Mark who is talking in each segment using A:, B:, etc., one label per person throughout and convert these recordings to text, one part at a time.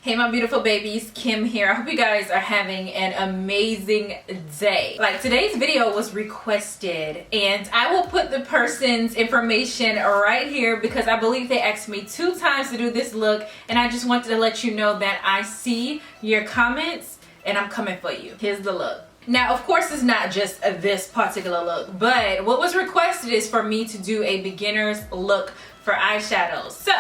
A: Hey my beautiful babies, Kim here. I hope you guys are having an amazing day. Like, today's video was requested and I will put the person's information right here because I believe they asked me 2 times to do this look, and I just wanted to let you know that I see your comments and I'm coming for you. Here's the look. Now, of course, it's not just this particular look, but what was requested is for me to do a beginner's look for eyeshadows. So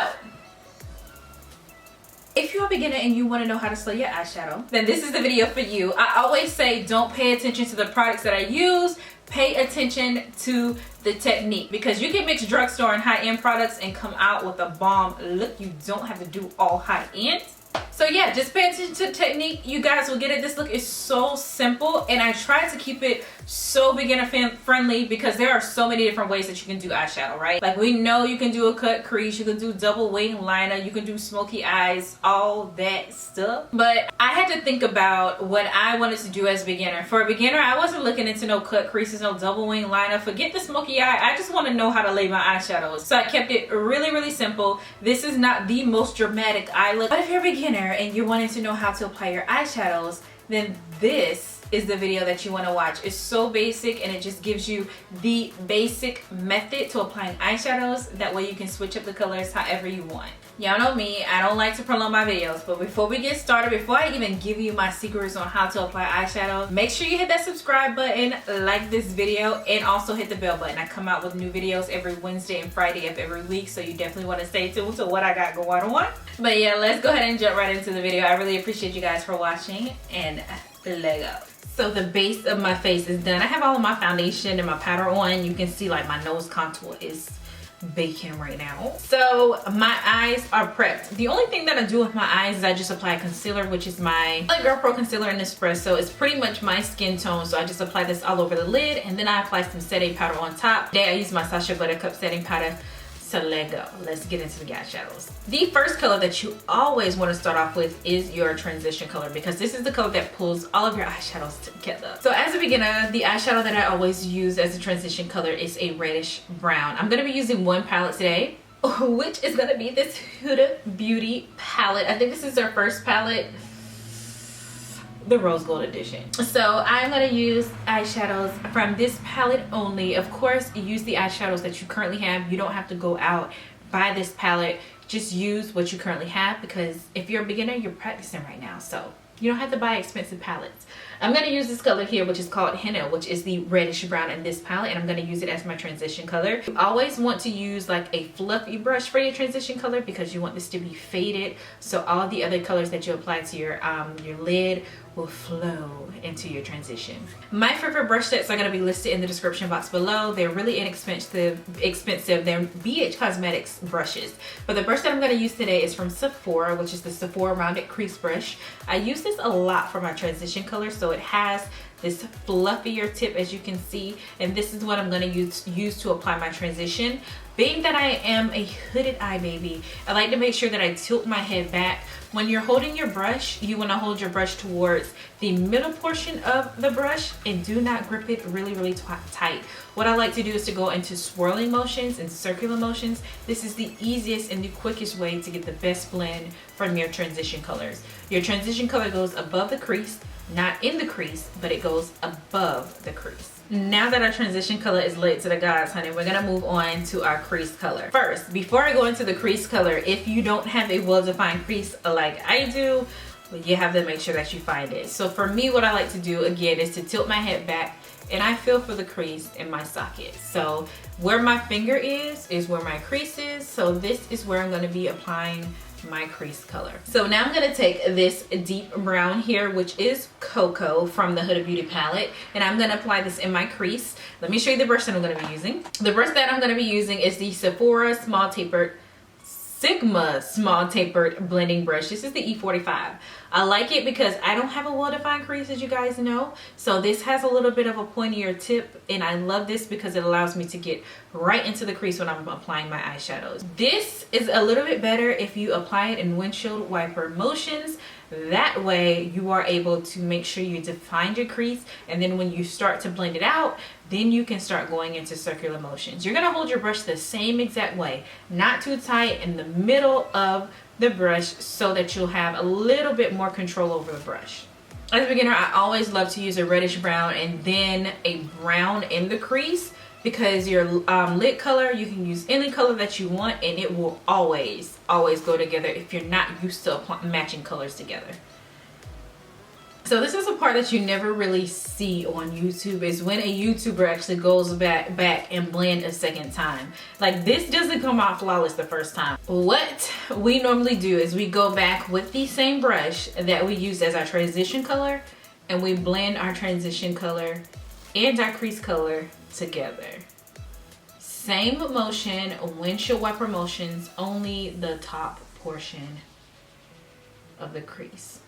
A: if you're a beginner and you want to know how to slay your eyeshadow, then this is the video for you. I always say don't pay attention to the products that I use, pay attention to the technique, because you can mix drugstore and high-end products and come out with a bomb look. You don't have to do all high-end. So yeah, just pay attention to the technique. You guys will get it. This look is so simple, and I try to keep it so beginner friendly because there are so many different ways that you can do eyeshadow, right? Like, we know you can do a cut crease, you can do double wing liner, you can do smoky eyes, all that stuff. But I had to think about what I wanted to do as a beginner. For a beginner, I wasn't looking into no cut creases, no double wing liner. Forget the smoky eye. I just want to know how to lay my eyeshadows. So I kept it really, really simple. This is not the most dramatic eye look, but if you're a beginner and you're wanting to know how to apply your eyeshadows, then this is the video that you want to watch. It's so basic and it just gives you the basic method to applying eyeshadows. That way you can switch up the colors however you want. Y'all know me, I don't like to prolong my videos, but before we get started, before I even give you my secrets on how to apply eyeshadow, make sure you hit that subscribe button, like this video, and also hit the bell button. I come out with new videos every Wednesday and Friday of every week, so you definitely want to stay tuned to what I got going on. But yeah, let's go ahead and jump right into the video. I really appreciate you guys for watching, and let's go. So the base of my face is done. I have all of my foundation and my powder on. You can see like my nose contour is baking right now. So my eyes are prepped. The only thing that I do with my eyes is I just apply concealer, which is my Girl Pro concealer in Espresso. It's pretty much my skin tone, so I just apply this all over the lid, and then I apply some setting powder on top. Today I use my Sacha Buttercup setting powder. So let's go. Let's get into the eyeshadows. The first color that you always want to start off with is your transition color, because this is the color that pulls all of your eyeshadows together. So as a beginner, the eyeshadow that I always use as a transition color is a reddish brown. I'm going to be using one palette today, which is going to be this Huda Beauty palette. I think this is their first palette, the rose gold edition. So I'm going to use eyeshadows from this palette only. Of course, use the eyeshadows that you currently have. You don't have to go out buy this palette. Just use what you currently have, because if you're a beginner, you're practicing right now, so you don't have to buy expensive palettes. I'm going to use this color here, which is called Henna, which is the reddish brown in this palette, and I'm going to use it as my transition color. You always want to use like a fluffy brush for your transition color, because you want this to be faded, so all the other colors that you apply to your lid will flow into your transition. My favorite brush sets are going to be listed in the description box below. They're really inexpensive. They're BH Cosmetics brushes. But the brush that I'm going to use today is from Sephora, which is the Sephora Rounded Crease Brush. I use this a lot for my transition color, so it has this fluffier tip, as you can see, and this is what I'm going to use to apply my transition. Being that I am a hooded eye baby, I like to make sure that I tilt my head back. When you're holding your brush, you want to hold your brush towards the middle portion of the brush and do not grip it really, really tight. What I like to do is to go into swirling motions and circular motions. This is the easiest and the quickest way to get the best blend from your transition colors. Your transition color goes above the crease, not in the crease, but it goes above the crease. Now that our transition color is laid to the gods, honey, we're gonna move on to our crease color. First, before I go into the crease color, if you don't have a well-defined crease like I do, you have to make sure that you find it. So for me, what I like to do again is to tilt my head back, and I feel for the crease in my socket. So where my finger is where my crease is. So this is where I'm gonna be applying my crease color. So now I'm going to take this deep brown here, which is Cocoa from the Huda Beauty palette, and I'm going to apply this in my crease. Let me show you the brush that I'm going to be using. The brush that I'm going to be using is the Sephora Sigma small tapered blending brush. This is the E45. I like it because I don't have a well-defined crease, as you guys know, so this has a little bit of a pointier tip, and I love this because it allows me to get right into the crease when I'm applying my eyeshadows. This is a little bit better if you apply it in windshield wiper motions. That way you are able to make sure you define your crease, and then when you start to blend it out, then you can start going into circular motions. You're gonna hold your brush the same exact way, not too tight, in the middle of the brush, so that you'll have a little bit more control over the brush. As a beginner, I always love to use a reddish brown and then a brown in the crease, because your lid color, you can use any color that you want and it will always go together if you're not used to matching colors together. So this is a part that you never really see on YouTube, is when a YouTuber actually goes back and blend a second time. Like, this doesn't come out flawless the first time. What we normally do is we go back with the same brush that we used as our transition color, and we blend our transition color and our crease color together. Same motion, windshield wiper motions, only the top portion of the crease.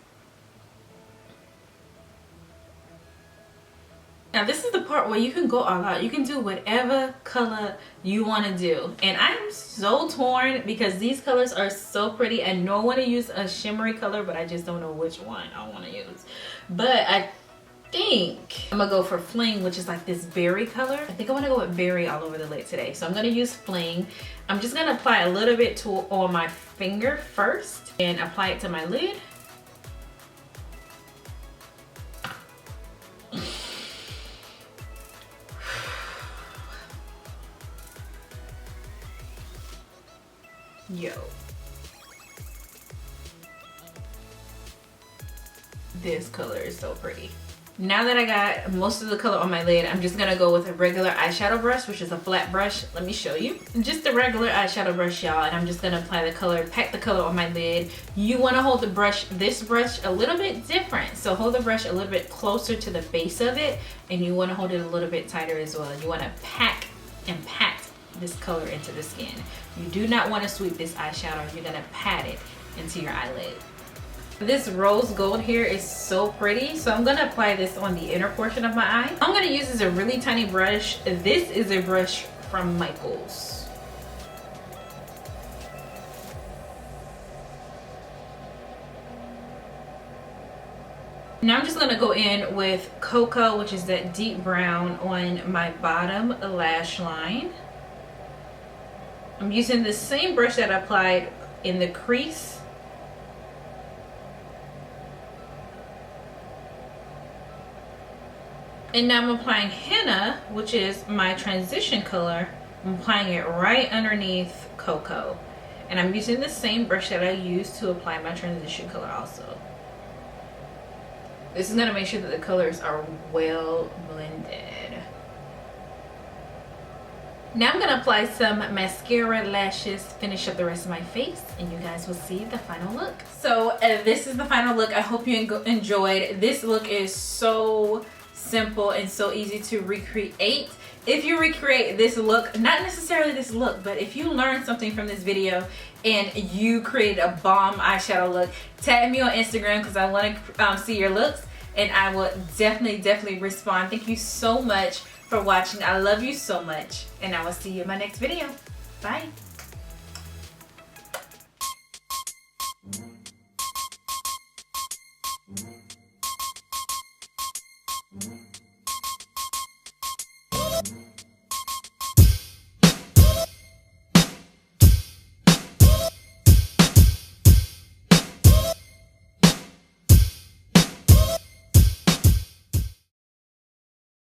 A: Now this is the part where you can go all out. You can do whatever color you want to do. And I'm so torn because these colors are so pretty. I know I want to use a shimmery color, but I just don't know which one I want to use. But I think I'm gonna go for Fling, which is like this berry color. I think I want to go with berry all over the lid today. So I'm gonna use Fling. I'm just gonna apply a little bit on my finger first and apply it to my lid. Yo, this color is so pretty. Now that I got most of the color on my lid, I'm just gonna go with a regular eyeshadow brush, which is a flat brush. Let me show you. Just a regular eyeshadow brush, y'all, and I'm just gonna apply the color, pack the color on my lid. You wanna hold the brush, this brush, a little bit different. So hold the brush a little bit closer to the base of it, and you wanna hold it a little bit tighter as well. You wanna pack and pat this color into the skin. You do not want to sweep this eyeshadow. You're gonna pat it into your eyelid. This rose gold here is so pretty, so I'm gonna apply this on the inner portion of my eye. I'm gonna use is a really tiny brush. This is a brush from Michaels. Now I'm just gonna go in with Cocoa, which is that deep brown, on my bottom lash line. I'm using the same brush that I applied in the crease. And now I'm applying henna, which is my transition color. I'm applying it right underneath Cocoa. And I'm using the same brush that I used to apply my transition color also. This is gonna make sure that the colors are well blended. Now I'm gonna apply some mascara, lashes, finish up the rest of my face, and you guys will see the final look. So this is the final look. I hope you enjoyed. This look is so simple and so easy to recreate. If you recreate this look, not necessarily this look, but if you learned something from this video and you created a bomb eyeshadow look, tag me on Instagram because I want to see your looks, and I will definitely respond. Thank you so much for watching. I love you so much, and I will see you in my next video. Bye.